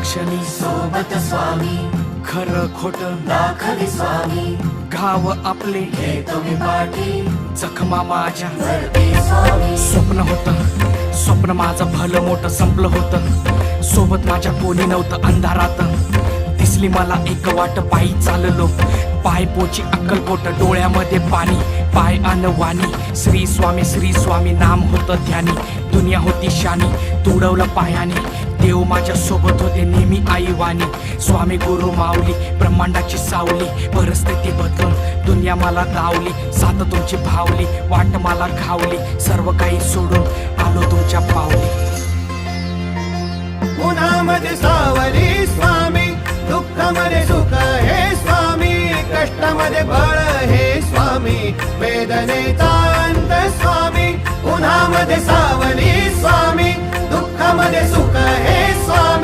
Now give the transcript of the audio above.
क्षणी सोबत स्वामी खरं खोट दाखली स्वामी घाव आपले हे तुम्ही पाठी जखमा माझ्या भरती स्वामी स्वप्न माझं भलं मोठं संपलं होतं सोबत माझ्या कोणी नव्हतं अंधारात दिसली मला एक वाट पायी चाललो पाय पोची अक्कलकोट डोळ्यामध्ये पाणी पाय वाणी श्री स्वामी नाम होतं ध्यानी दुनिया होती शानी तुडवलं पायाने देव माझ्या सोबत होते नेहमी आई वाणी स्वामी गुरु माऊली ब्रह्मांडाची सावली परिस्थिती बदलून दुनिया मला दावली साथ तुमची भावली वाट मला घावली सर्व काही सोडून आलो तुमच्या पावली उन्हामध्ये सावली स्वामी दुःखामध्ये सुख हे स्वामी कष्टामध्ये बळ हे स्वामी वेदनेचा अंत स्वामी उन्हामध्ये सावली स्वामी दुःखामध्ये सुख हे स्वामी